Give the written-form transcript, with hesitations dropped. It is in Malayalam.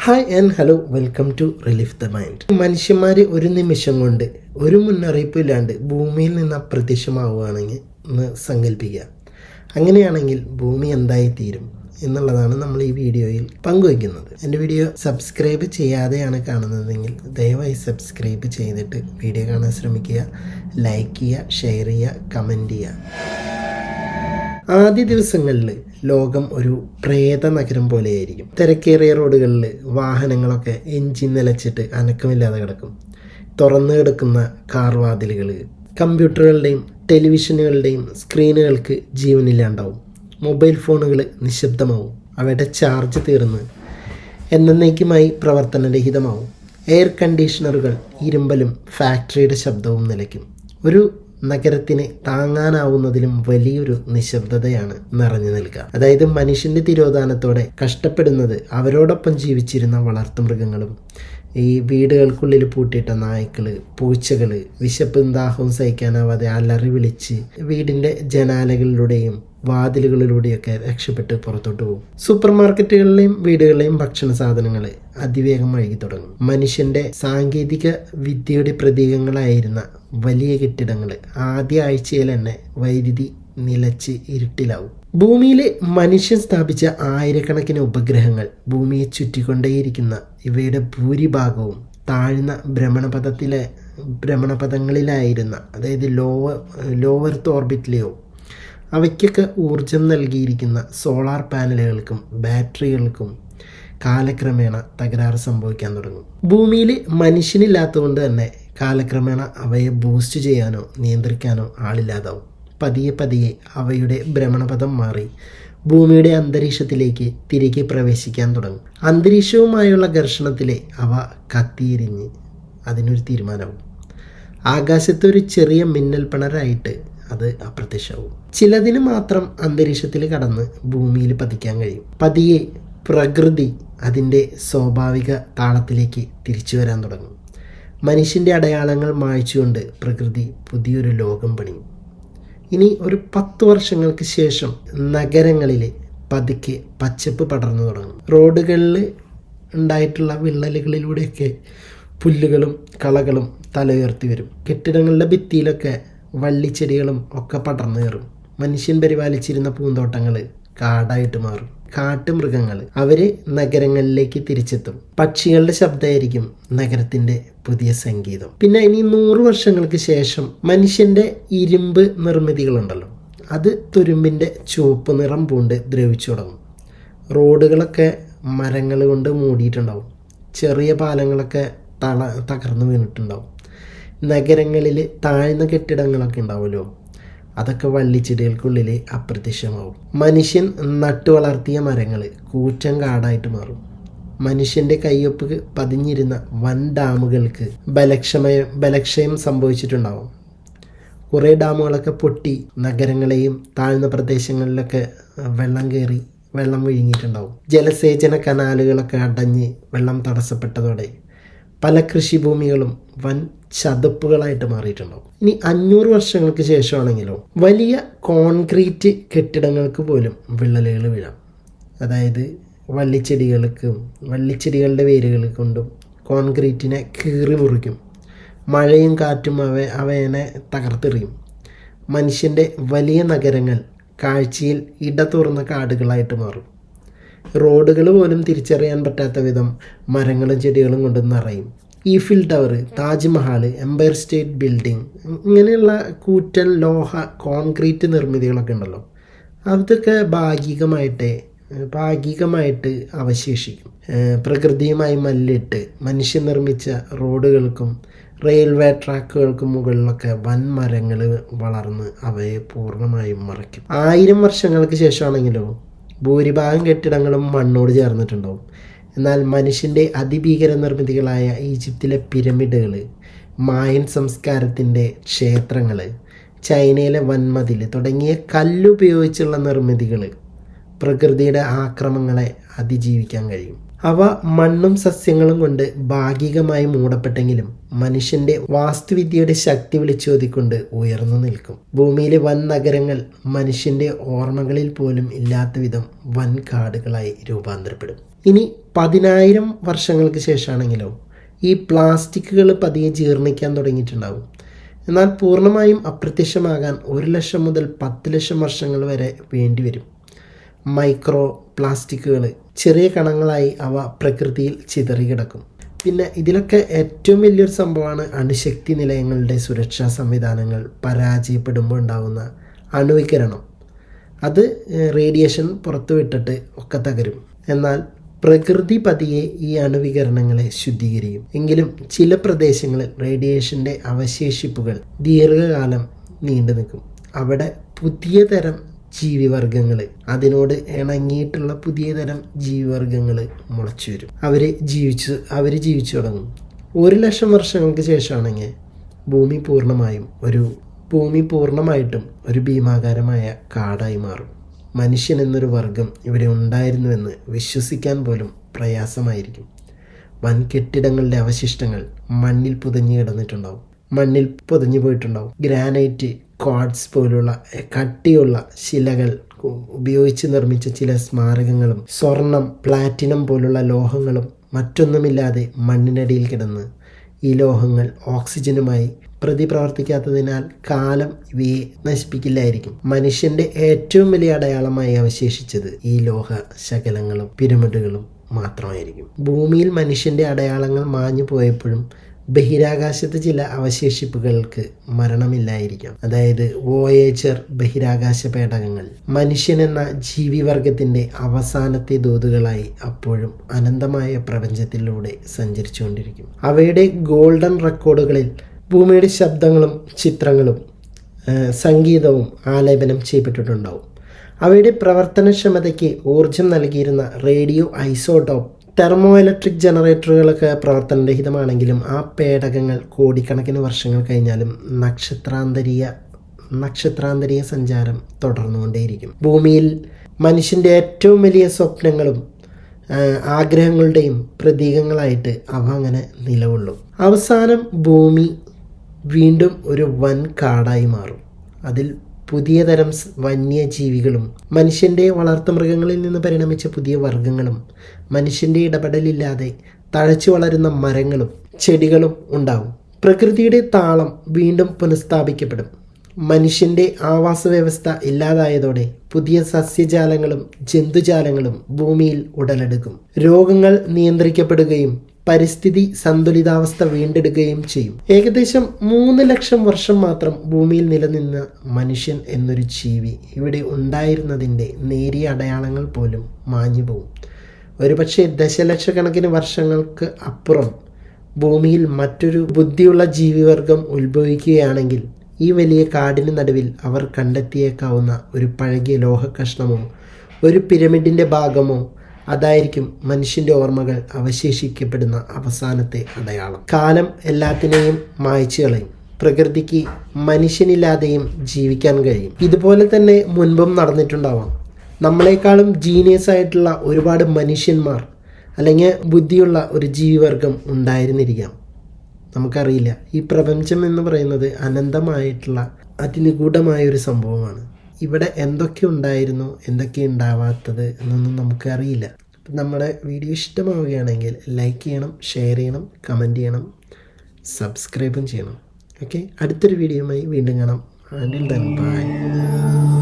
Hi and hello, welcome to relief the mind. മനുഷ്യന്മാർ ഒരു നിമിഷം കൊണ്ട് ഒരു മുന്നറിയിപ്പ് ഇല്ലാണ്ട് ഭൂമിയിൽ നിന്ന് അപ്രത്യക്ഷമാവുകയാണെങ്കിൽ എന്ന് സങ്കല്പിക്കുക. അങ്ങനെയാണെങ്കിൽ ഭൂമി എന്തായി തീരും എന്നുള്ളതാണ് നമ്മൾ ഈ വീഡിയോയിൽ പങ്കുവയ്ക്കുന്നത്. എൻ്റെ വീഡിയോ സബ്സ്ക്രൈബ് ചെയ്യാതെയാണ് കാണുന്നതെങ്കിൽ ദയവായി സബ്സ്ക്രൈബ് ചെയ്തിട്ട് വീഡിയോ കാണാൻ ശ്രമിക്കുക. ലൈക്ക് ചെയ്യുക, ഷെയർ ചെയ്യുക, കമൻറ്റ് ചെയ്യുക. ആദ്യ ദിവസങ്ങളിൽ ലോകം ഒരു പ്രേത നഗരം പോലെയായിരിക്കും. തിരക്കേറിയ റോഡുകളിൽ വാഹനങ്ങളൊക്കെ എഞ്ചിൻ നിലച്ചിട്ട് അനക്കമില്ലാതെ കിടക്കും. തുറന്നു കിടക്കുന്ന കാർ വാതിലുകൾ, കമ്പ്യൂട്ടറുകളുടെയും ടെലിവിഷനുകളുടെയും സ്ക്രീനുകൾക്ക് ജീവനില്ലാണ്ടാവും. മൊബൈൽ ഫോണുകൾ നിശബ്ദമാവും, അവയുടെ ചാർജ് തീർന്ന് എന്നേക്കുമായി പ്രവർത്തനരഹിതമാവും. എയർ കണ്ടീഷണറുകൾ ഇരുമ്പലും ഫാക്ടറിയുടെ ശബ്ദവും നിലയ്ക്കും. ഒരു നഗരത്തിന് താങ്ങാനാവുന്നതിലും വലിയൊരു നിശബ്ദതയാണ് നിറഞ്ഞു നിൽക്കുക. അതായത് മനുഷ്യൻ്റെ തിരോധാനത്തോടെ കഷ്ടപ്പെടുന്നത് അവരോടൊപ്പം ജീവിച്ചിരുന്ന വളർത്തുമൃഗങ്ങളും ഈ വീടുകൾക്കുള്ളിൽ പൂട്ടിയിട്ട നായ്ക്കൾ, പൂച്ചകൾ വിശപ്പും ദാഹവും സഹിക്കാനാവാതെ അലറി വിളിച്ച് വീടിൻ്റെ ജനാലകളിലൂടെയും വാതിലുകളിലൂടെയൊക്കെ രക്ഷപ്പെട്ട് പുറത്തോട്ട് പോകും. സൂപ്പർ മാർക്കറ്റുകളിലെയും വീടുകളിലെയും ഭക്ഷണ സാധനങ്ങൾ അതിവേഗം അഴുകി തുടങ്ങും. മനുഷ്യൻ്റെ സാങ്കേതിക വിദ്യയുടെ പ്രതീകങ്ങളായിരുന്ന വലിയ കെട്ടിടങ്ങൾ ആദ്യ ആഴ്ചയിൽ തന്നെ വൈദ്യുതി നിലച്ച് ഇരുട്ടിലാവും. ഭൂമിയിൽ മനുഷ്യൻ സ്ഥാപിച്ച ആയിരക്കണക്കിന് ഉപഗ്രഹങ്ങൾ ഭൂമിയെ ചുറ്റിക്കൊണ്ടേയിരിക്കുന്ന ഇവയുടെ ഭൂരിഭാഗവും താഴ്ന്ന ഭ്രമണപഥങ്ങളിലായിരുന്ന, അതായത് ലോ എർത്ത് ഓർബിറ്റിലെയോ അവയ്ക്കൊക്കെ ഊർജം നൽകിയിരിക്കുന്ന സോളാർ പാനലുകൾക്കും ബാറ്ററികൾക്കും കാലക്രമേണ തകരാറ് സംഭവിക്കാൻ തുടങ്ങും. ഭൂമിയിൽ മനുഷ്യനില്ലാത്തതുകൊണ്ട് തന്നെ കാലക്രമേണ അവയെ ബൂസ്റ്റ് ചെയ്യാനോ നിയന്ത്രിക്കാനോ ആളില്ലാതാവും. പതിയെ അവയുടെ ഭ്രമണപഥം മാറി ഭൂമിയുടെ അന്തരീക്ഷത്തിലേക്ക് തിരികെ പ്രവേശിക്കാൻ തുടങ്ങും. അന്തരീക്ഷവുമായുള്ള ഘർഷണത്തിൽ അവ കത്തിയെരിഞ്ഞ് അതിനൊരു തീരുമാനമാവും. ആകാശത്തൊരു ചെറിയ മിന്നൽ പിണരായിട്ട് അത് അപ്രത്യക്ഷമാവും. ചിലതിന് മാത്രം അന്തരീക്ഷത്തിൽ കടന്ന് ഭൂമിയിൽ പതിക്കാൻ കഴിയും. പതിയെ പ്രകൃതി അതിൻ്റെ സ്വാഭാവിക താളത്തിലേക്ക് തിരിച്ചു വരാൻ തുടങ്ങും. മനുഷ്യൻ്റെ അടയാളങ്ങൾ മായ്ച്ചുകൊണ്ട് പ്രകൃതി പുതിയൊരു ലോകം പണിയും. ഇനി ഒരു 10 വർഷങ്ങൾക്ക് ശേഷം നഗരങ്ങളിൽ പതുക്കെ പച്ചപ്പ് പടർന്നു തുടങ്ങും. റോഡുകളിൽ ഉണ്ടായിട്ടുള്ള വിള്ളലുകളിലൂടെയൊക്കെ പുല്ലുകളും കളകളും തലയുയർത്തി വരും. കെട്ടിടങ്ങളുടെ ഭിത്തിയിലൊക്കെ വള്ളിച്ചെടികളും ഒക്കെ പടർന്നു കയറും. മനുഷ്യൻ പരിപാലിച്ചിരുന്ന പൂന്തോട്ടങ്ങൾ കാടായിട്ട് മാറും. കാട്ടുമൃഗങ്ങൾ അവർ നഗരങ്ങളിലേക്ക് തിരിച്ചെത്തും. പക്ഷികളുടെ ശബ്ദമായിരിക്കും നഗരത്തിൻ്റെ പുതിയ സംഗീതം. പിന്നെ ഇനി 100 വർഷങ്ങൾക്ക് ശേഷം മനുഷ്യൻ്റെ ഇരുമ്പ് നിർമ്മിതികളുണ്ടല്ലോ, അത് തുരുമ്പിൻ്റെ ചുവപ്പ് നിറം പൂണ്ട് ദ്രവിച്ചു തുടങ്ങും. റോഡുകളൊക്കെ മരങ്ങൾ കൊണ്ട് മൂടിയിട്ടുണ്ടാവും. ചെറിയ പാലങ്ങളൊക്കെ തകർന്നു വീണിട്ടുണ്ടാവും. നഗരങ്ങളിൽ താഴ്ന്ന കെട്ടിടങ്ങളൊക്കെ ഉണ്ടാവുമല്ലോ, അതൊക്കെ വള്ളിച്ചെടികൾക്കുള്ളിൽ അപ്രത്യക്ഷമാവും. മനുഷ്യൻ നട്ടു വളർത്തിയ മരങ്ങൾ കൂറ്റൻ കാടായിട്ട് മാറും. മനുഷ്യൻ്റെ കയ്യൊപ്പ് പതിഞ്ഞിരുന്ന വൻ ഡാമുകൾക്ക് ബലക്ഷയം സംഭവിച്ചിട്ടുണ്ടാവും. കുറേ ഡാമുകളൊക്കെ പൊട്ടി നഗരങ്ങളെയും താഴ്ന്ന പ്രദേശങ്ങളിലൊക്കെ വെള്ളം കയറി വെള്ളം വിഴുങ്ങിയിട്ടുണ്ടാവും. ജലസേചന കനാലുകളൊക്കെ അടഞ്ഞ് വെള്ളം തടസ്സപ്പെട്ടതോടെ പല കൃഷിഭൂമികളും വൻ ചതുപ്പുകളായിട്ട് മാറിയിട്ടുണ്ടാവും. ഇനി 500 വർഷങ്ങൾക്ക് ശേഷമാണെങ്കിലോ വലിയ കോൺക്രീറ്റ് കെട്ടിടങ്ങൾക്ക് പോലും വിള്ളലുകൾ വീഴാം. അതായത് വള്ളിച്ചെടികളുടെ വേരുകൾ കൊണ്ടും കോൺക്രീറ്റിനെ കീറി മുറിക്കും. മഴയും കാറ്റും അവയെ തകർത്തെറിയും. മനുഷ്യൻ്റെ വലിയ നഗരങ്ങൾ കാഴ്ചയിൽ ഇടതുറന്ന കാടുകളായിട്ട് മാറും. റോഡുകൾ പോലും തിരിച്ചറിയാൻ പറ്റാത്ത വിധം മരങ്ങളും ചെടികളും കൊണ്ട് നിറയും. Eiffel Tower, Taj Mahal, Empire State building, ഇങ്ങനെയുള്ള കൂറ്റൻ ലോഹ കോൺക്രീറ്റ് നിർമ്മിതികളൊക്കെ ഉണ്ടല്ലോ, അതൊക്കെ ഭാഗികമായിട്ട് അവശേഷിക്കും. പ്രകൃതിയുമായി മല്ലിട്ട് മനുഷ്യൻ നിർമ്മിച്ച റോഡുകൾക്കും റെയിൽവേ ട്രാക്കുകൾക്കും മുകളിലൊക്കെ വൻ മരങ്ങൾ വളർന്ന് അവയെ പൂർണ്ണമായും മറയ്ക്കും. 1000 വർഷങ്ങൾക്ക് ശേഷമാണെങ്കിലോ ഭൂരിഭാഗം കെട്ടിടങ്ങളും മണ്ണോട് ചേർന്നിട്ടുണ്ടാവും. എന്നാൽ മനുഷ്യൻ്റെ അതിഭീകര നിർമ്മിതികളായ ഈജിപ്തിലെ പിരമിഡുകൾ, മായൻ സംസ്കാരത്തിൻ്റെ ക്ഷേത്രങ്ങൾ, ചൈനയിലെ വൻമതിൽ തുടങ്ങിയ കല്ലുപയോഗിച്ചുള്ള നിർമ്മിതികൾ പ്രകൃതിയുടെ ആക്രമങ്ങളെ അതിജീവിക്കാൻ കഴിയും. അവ മണ്ണും സസ്യങ്ങളും കൊണ്ട് ഭാഗികമായി മൂടപ്പെട്ടെങ്കിലും മനുഷ്യൻ്റെ വാസ്തുവിദ്യയുടെ ശക്തി വിളിച്ചോതിക്കൊണ്ട് ഉയർന്നു നിൽക്കും. ഭൂമിയിലെ വൻ നഗരങ്ങൾ മനുഷ്യൻ്റെ ഓർമ്മകളിൽ പോലും ഇല്ലാത്ത വിധം വൻ കാടുകളായി രൂപാന്തരപ്പെടും. ഇനി 10,000 വർഷങ്ങൾക്ക് ശേഷമാണെങ്കിലോ ഈ പ്ലാസ്റ്റിക്കുകൾ പതിയെ ജീർണിക്കാൻ തുടങ്ങിയിട്ടുണ്ടാവും. എന്നാൽ പൂർണ്ണമായും അപ്രത്യക്ഷമാകാൻ 1,00,000 മുതൽ 10,00,000 വർഷങ്ങൾ വരെ വേണ്ടിവരും. മൈക്രോ പ്ലാസ്റ്റിക്കുകൾ ചെറിയ കണങ്ങളായി അവ പ്രകൃതിയിൽ ചിതറിക്കിടക്കും. പിന്നെ ഇതിലൊക്കെ ഏറ്റവും വലിയൊരു സംഭവമാണ് അണുശക്തി നിലയങ്ങളുടെ സുരക്ഷാ സംവിധാനങ്ങൾ പരാജയപ്പെടുമ്പോൾ ഉണ്ടാകുന്ന അണുവികിരണം. അത് റേഡിയേഷൻ പുറത്തുവിട്ടിട്ട് ഒക്കെ തകരും. എന്നാൽ പ്രകൃതി പതിയെ ഈ അണുവികിരണങ്ങളെ ശുദ്ധീകരിക്കും. എങ്കിലും ചില പ്രദേശങ്ങളിൽ റേഡിയേഷൻ്റെ അവശേഷിപ്പുകൾ ദീർഘകാലം നീണ്ടു നിൽക്കും. അവിടെ പുതിയ തരം ജീവിവർഗങ്ങൾ, അതിനോട് ഇണങ്ങിയിട്ടുള്ള പുതിയ തരം ജീവിവർഗങ്ങൾ മുളച്ചു വരും. അവർ ജീവിച്ചു തുടങ്ങും. 1,00,000 വർഷങ്ങൾക്ക് ശേഷമാണെങ്കിൽ ഭൂമി പൂർണ്ണമായിട്ടും ഒരു ഭീമാകാരമായ കാടായി മാറും. മനുഷ്യൻ എന്നൊരു വർഗം ഇവിടെ ഉണ്ടായിരുന്നുവെന്ന് വിശ്വസിക്കാൻ പോലും പ്രയാസമായിരിക്കും. വൻ കെട്ടിടങ്ങളുടെ അവശിഷ്ടങ്ങൾ മണ്ണിൽ പുതഞ്ഞു പോയിട്ടുണ്ടാവും. ഗ്രാനൈറ്റ്, ക്വാർട്സ് പോലുള്ള കട്ടിയുള്ള ശിലകൾ ഉപയോഗിച്ച് നിർമ്മിച്ച ചില സ്മാരകങ്ങളും സ്വർണം, പ്ലാറ്റിനം പോലുള്ള ലോഹങ്ങളും മറ്റൊന്നുമില്ലാതെ മണ്ണിനടിയിൽ കിടന്ന് ഈ ലോഹങ്ങൾ ഓക്സിജനുമായി പ്രതിപ്രവർത്തിക്കാത്തതിനാൽ കാലം ഇവയെ നശിപ്പിക്കില്ലായിരിക്കും. മനുഷ്യന്റെ ഏറ്റവും വലിയ അടയാളമായി അവശേഷിച്ചത് ഈ ലോഹ ശകലങ്ങളും പിരമിഡുകളും മാത്രമായിരിക്കും. ഭൂമിയിൽ മനുഷ്യന്റെ അടയാളങ്ങൾ മാഞ്ഞു പോയപ്പോഴും ബഹിരാകാശത്ത് ചില അവശേഷിപ്പുകൾക്ക് മരണമില്ലായിരിക്കാം. അതായത് വോയേജർ ബഹിരാകാശ പേടകങ്ങൾ മനുഷ്യൻ എന്ന ജീവിവർഗത്തിന്റെ അവസാനത്തെ ദൂതുകളായി അപ്പോഴും അനന്തമായ പ്രപഞ്ചത്തിലൂടെ സഞ്ചരിച്ചുകൊണ്ടിരിക്കും. അവയുടെ ഗോൾഡൻ റെക്കോർഡുകളിൽ ഭൂമിയുടെ ശബ്ദങ്ങളും ചിത്രങ്ങളും സംഗീതവും ആലേപനം ചെയ്യപ്പെട്ടിട്ടുണ്ടാവും. അവയുടെ പ്രവർത്തനക്ഷമതയ്ക്ക് ഊർജം നൽകിയിരുന്ന റേഡിയോ ഐസോട്ടോപ്പ്, തെർമോ ഇലക്ട്രിക് ജനറേറ്ററുകളൊക്കെ പ്രവർത്തനരഹിതമാണെങ്കിലും ആ പേടകങ്ങൾ കോടിക്കണക്കിന് വർഷങ്ങൾ കഴിഞ്ഞാലും നക്ഷത്രാന്തരീയ സഞ്ചാരം തുടർന്നുകൊണ്ടേയിരിക്കും. ഭൂമിയിൽ മനുഷ്യൻ്റെ ഏറ്റവും വലിയ സ്വപ്നങ്ങളും ആഗ്രഹങ്ങളുടെയും പ്രതീകങ്ങളായിട്ട് അവ അങ്ങനെ നിലകൊള്ളും. അവസാനം ഭൂമി വീണ്ടും ഒരു വൻ കാടായി മാറും. അതിൽ പുതിയ തരം വന്യജീവികളും മനുഷ്യൻ്റെ വളർത്തുമൃഗങ്ങളിൽ നിന്ന് പരിണമിച്ച പുതിയ വർഗ്ഗങ്ങളും മനുഷ്യൻ്റെ ഇടപെടലില്ലാതെ തഴച്ചു വളരുന്ന മരങ്ങളും ചെടികളും ഉണ്ടാവും. പ്രകൃതിയുടെ താളം വീണ്ടും പുനഃസ്ഥാപിക്കപ്പെടും. മനുഷ്യൻ്റെ ആവാസ വ്യവസ്ഥ ഇല്ലാതായതോടെ പുതിയ സസ്യജാലങ്ങളും ജന്തുജാലങ്ങളും ഭൂമിയിൽ ഉടലെടുക്കും. രോഗങ്ങൾ നിയന്ത്രിക്കപ്പെടുകയും പരിസ്ഥിതി സന്തുലിതാവസ്ഥ വീണ്ടെടുക്കുകയും ചെയ്യും. ഏകദേശം 3,00,000 വർഷം മാത്രം ഭൂമിയിൽ നിലനിന്ന മനുഷ്യൻ എന്നൊരു ജീവി ഇവിടെ ഉണ്ടായിരുന്നതിൻ്റെ നേരിയ അടയാളങ്ങൾ പോലും മാഞ്ഞുപോകും. ഒരുപക്ഷെ ദശലക്ഷക്കണക്കിന് വർഷങ്ങൾക്ക് അപ്പുറം ഭൂമിയിൽ മറ്റൊരു ബുദ്ധിയുള്ള ജീവിവർഗം ഉത്ഭവിക്കുകയാണെങ്കിൽ ഈ വലിയ കാടിന് നടുവിൽ അവർ കണ്ടെത്തിയേക്കാവുന്ന ഒരു പഴകിയ ലോഹക്കഷ്ണമോ ഒരു പിരമിഡിൻ്റെ ഭാഗമോ അതായിരിക്കും മനുഷ്യൻ്റെ ഓർമ്മകൾ അവശേഷിക്കപ്പെടുന്ന അവസാനത്തെ അടയാളം. കാലം എല്ലാത്തിനെയും മായ്ച്ചു കളയും. പ്രകൃതിക്ക് മനുഷ്യനില്ലാതെയും ജീവിക്കാൻ കഴിയും. ഇതുപോലെ തന്നെ മുൻപും നടന്നിട്ടുണ്ടാവാം. നമ്മളെക്കാളും ജീനിയസ് ആയിട്ടുള്ള ഒരുപാട് മനുഷ്യന്മാർ അല്ലെങ്കിൽ ബുദ്ധിയുള്ള ഒരു ജീവിവർഗം ഉണ്ടായിരുന്നിരിക്കാം. നമുക്കറിയില്ല. ഈ പ്രപഞ്ചം എന്ന് പറയുന്നത് അനന്തമായിട്ടുള്ള അതിനിഗൂഢമായ ഒരു സംഭവമാണ്. ഇവിടെ എന്തൊക്കെ ഉണ്ടായിരുന്നു, എന്തൊക്കെ ഉണ്ടാവാത്തത് എന്നൊന്നും നമുക്കറിയില്ല. നമ്മുടെ വീഡിയോ ഇഷ്ടമാവുകയാണെങ്കിൽ ലൈക്ക് ചെയ്യണം, ഷെയർ ചെയ്യണം, കമൻറ്റ് ചെയ്യണം, സബ്സ്ക്രൈബും ചെയ്യണം. ഓക്കെ, അടുത്തൊരു വീഡിയോയുമായി വീണ്ടും കാണാം. Until then, bye.